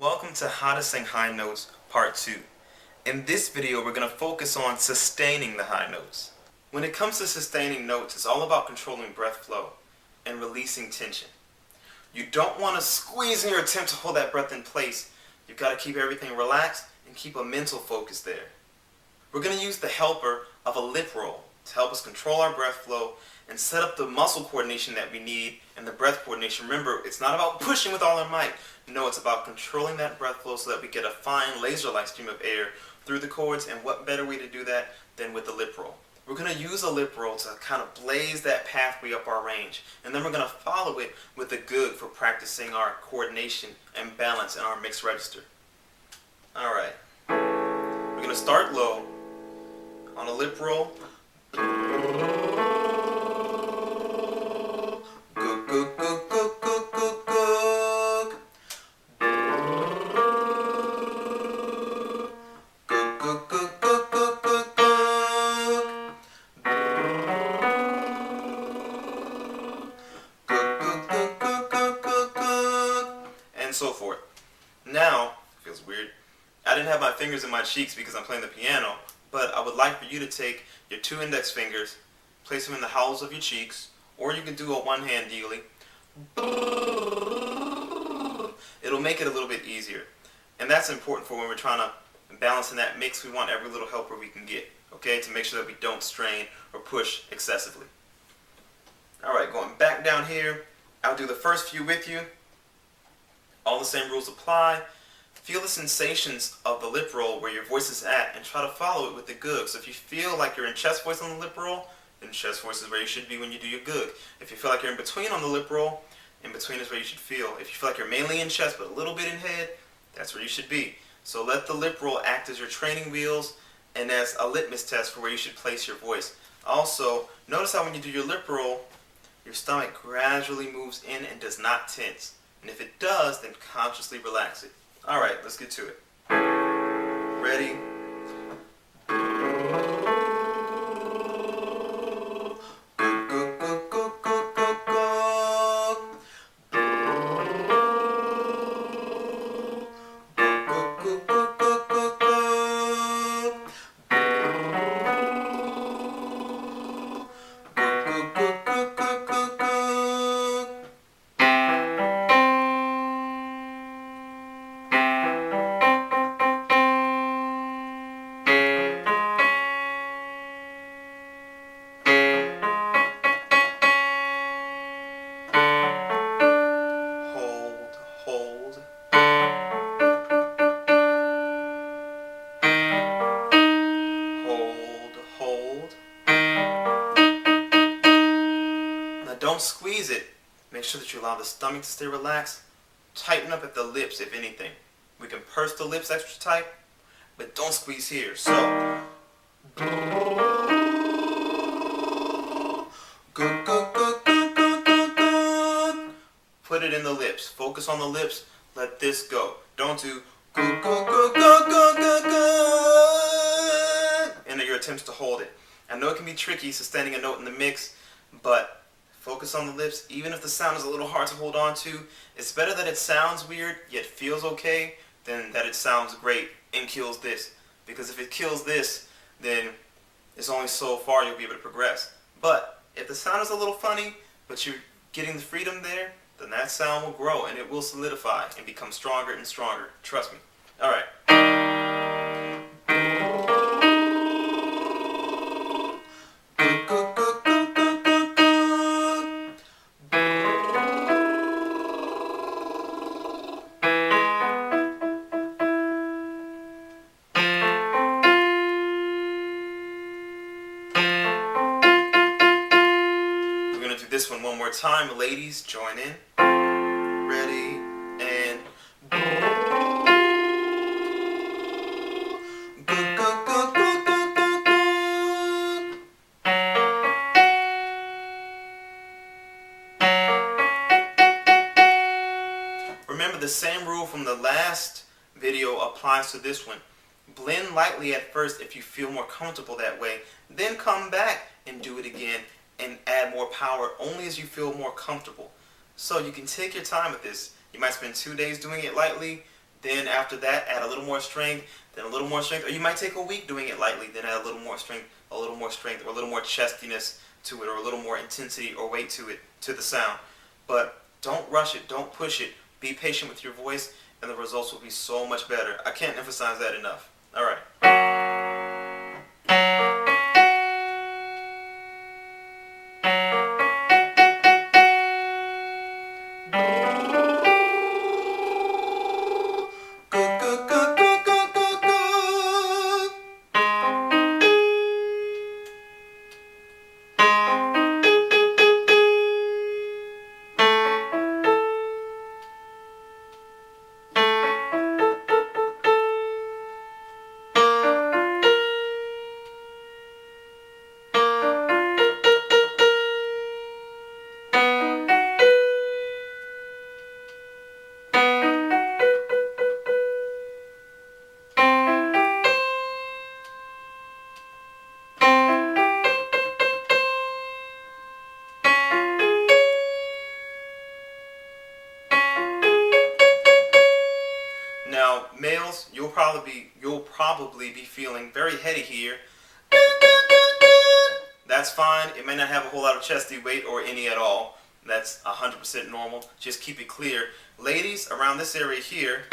Welcome to How to Sing High Notes Part 2. In this video we're going to focus on sustaining the high notes. When it comes to sustaining notes, it's all about controlling breath flow and releasing tension. You don't want to squeeze in your attempt to hold that breath in place. You've got to keep everything relaxed and keep a mental focus there. We're going to use the helper of a lip roll to help us control our breath flow and set up the muscle coordination that we need and the breath coordination. Remember, it's not about pushing with all our might. No, it's about controlling that breath flow so that we get a fine laser-like stream of air through the chords, and what better way to do that than with the lip roll. We're going to use a lip roll to kind of blaze that pathway up our range, and then we're going to follow it with a gug for practicing our coordination and balance in our mixed register. Alright, we're going to start low on a lip roll. And so forth. Now, feels weird, I didn't have my fingers in my cheeks because I'm playing the piano, but I would like for you to take your two index fingers, place them in the hollows of your cheeks, or you can do a one-hand dealie. It'll make it a little bit easier. And that's important for when we're trying to balance in that mix. We want every little helper we can get, okay, to make sure that we don't strain or push excessively. Alright, going back down here, I'll do the first few with you. All the same rules apply. Feel the sensations of the lip roll where your voice is at and try to follow it with the gug. So if you feel like you're in chest voice on the lip roll, then chest voice is where you should be when you do your gug. If you feel like you're in between on the lip roll, in between is where you should feel. If you feel like you're mainly in chest but a little bit in head, that's where you should be. So let the lip roll act as your training wheels and as a litmus test for where you should place your voice. Also, notice how when you do your lip roll, your stomach gradually moves in and does not tense. And if it does, then consciously relax it. Alright, let's get to it. Ready? Hold. Hold. Now don't squeeze it. Make sure that you allow the stomach to stay relaxed. Tighten up at the lips if anything. We can purse the lips extra tight, but don't squeeze here. So put it in the lips. Focus on the lips. Let this go. Don't do in your attempts to hold it. I know it can be tricky sustaining a note in the mix, but focus on the lips. Even if the sound is a little hard to hold on to, it's better that it sounds weird yet feels okay than that it sounds great and kills this. Because if it kills this, then it's only so far you'll be able to progress. But if the sound is a little funny, but you're getting the freedom there, then that sound will grow and it will solidify and become stronger and stronger. Trust me. Alright. We're going to do this one more time. Ladies, join in. Ready, and remember, the same rule from the last video applies to this one. Blend lightly at first if you feel more comfortable that way, then come back and do it again and add more power only as you feel more comfortable. So you can take your time with this. You might spend 2 days doing it lightly, Then after that, add a little more strength, then a little more strength, or you might take a week doing it lightly, then add a little more strength, or a little more chestiness to it, or a little more intensity or weight to it, to the sound. But don't rush it, don't push it. Be patient with your voice, and the results will be so much better. I can't emphasize that enough. All right. Now, males, you'll probably be feeling very heady here. That's fine. It may not have a whole lot of chesty weight or any at all. That's 100% normal. Just keep it clear. Ladies, around this area here,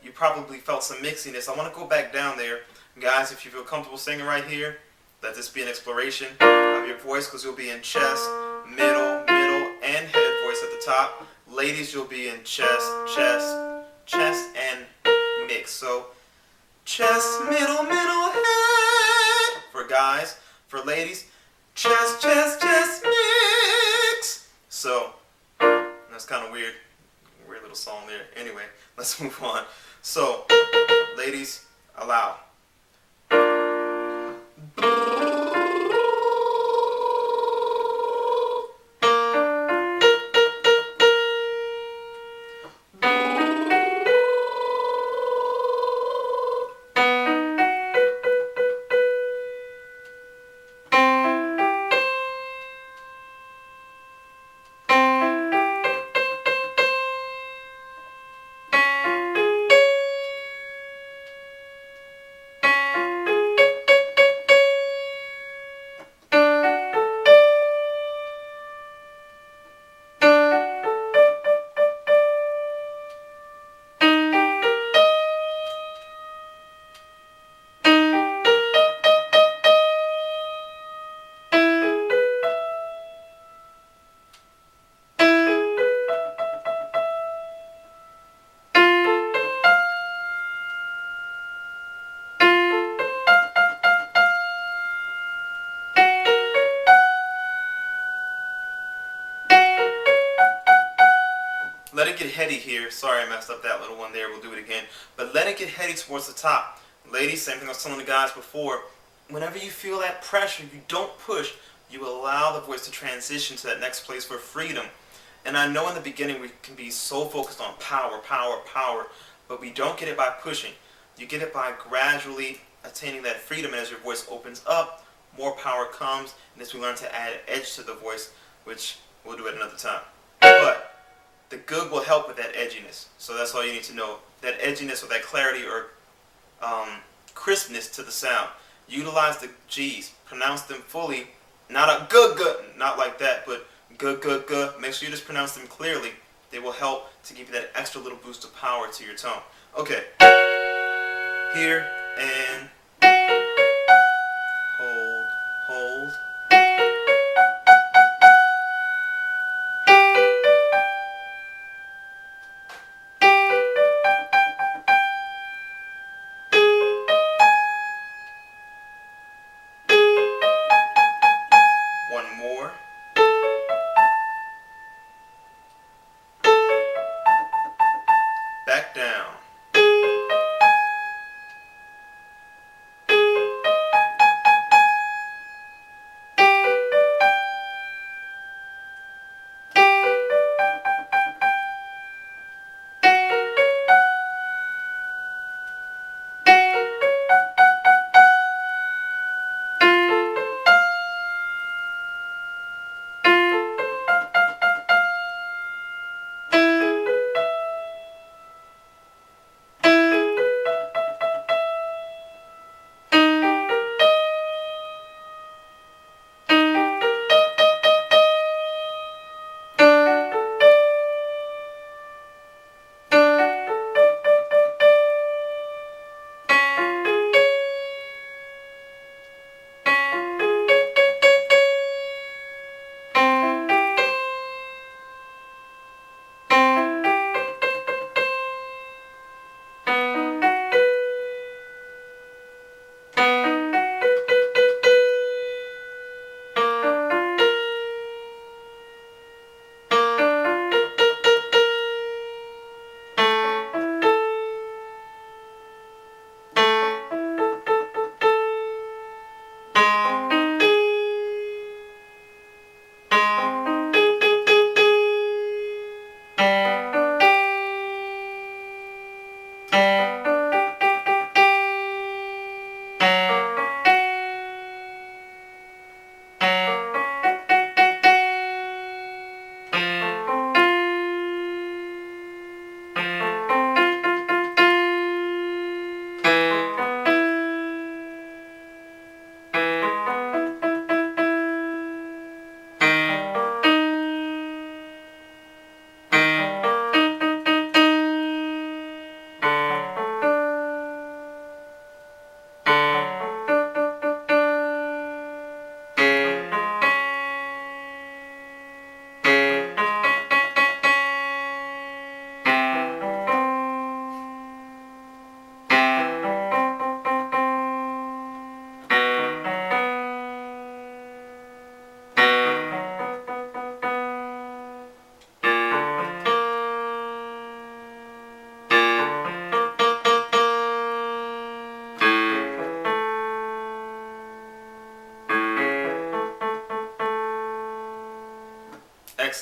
you probably felt some mixiness. I want to go back down there. Guys, if you feel comfortable singing right here, let this be an exploration of your voice, because you'll be in chest, middle, and head voice at the top. Ladies, you'll be in chest, and mix. So, chest, middle, head for guys. For ladies, chest, mix. So, that's kind of weird little song there. Anyway, let's move on. So, ladies, allow. Let it get heady here. Sorry I messed up that little one there. We'll do it again. But let it get heady towards the top. Ladies, same thing I was telling the guys before. Whenever you feel that pressure, you don't push. You allow the voice to transition to that next place for freedom. And I know in the beginning we can be so focused on power, but we don't get it by pushing. You get it by gradually attaining that freedom, and as your voice opens up, more power comes, and as we learn to add edge to the voice, which we'll do at another time. But the good will help with that edginess. So that's all you need to know. That edginess or that clarity or crispness to the sound. Utilize the G's. Pronounce them fully. Not a g, not like that, but g. Make sure you just pronounce them clearly. They will help to give you that extra little boost of power to your tone. Okay. Here and hold. One more. Back down.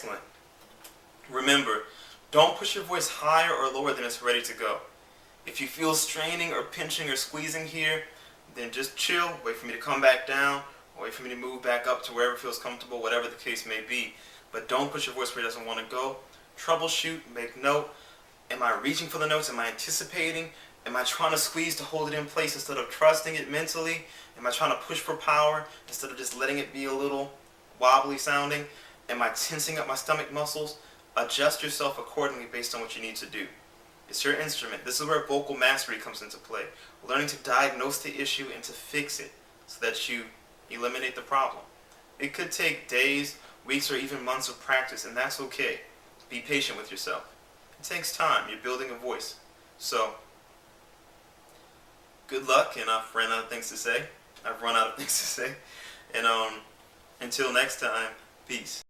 Excellent. Remember, don't push your voice higher or lower than it's ready to go. If you feel straining or pinching or squeezing here, then just chill, wait for me to come back down, or wait for me to move back up to wherever feels comfortable, whatever the case may be. But don't push your voice where it doesn't want to go. Troubleshoot, make note. Am I reaching for the notes? Am I anticipating? Am I trying to squeeze to hold it in place instead of trusting it mentally? Am I trying to push for power instead of just letting it be a little wobbly sounding? Am I tensing up my stomach muscles? Adjust yourself accordingly based on what you need to do. It's your instrument. This is where vocal mastery comes into play. Learning to diagnose the issue and to fix it so that you eliminate the problem. It could take days, weeks, or even months of practice, and that's okay. Be patient with yourself. It takes time. You're building a voice. So, good luck, and I've run out of things to say. And until next time, peace.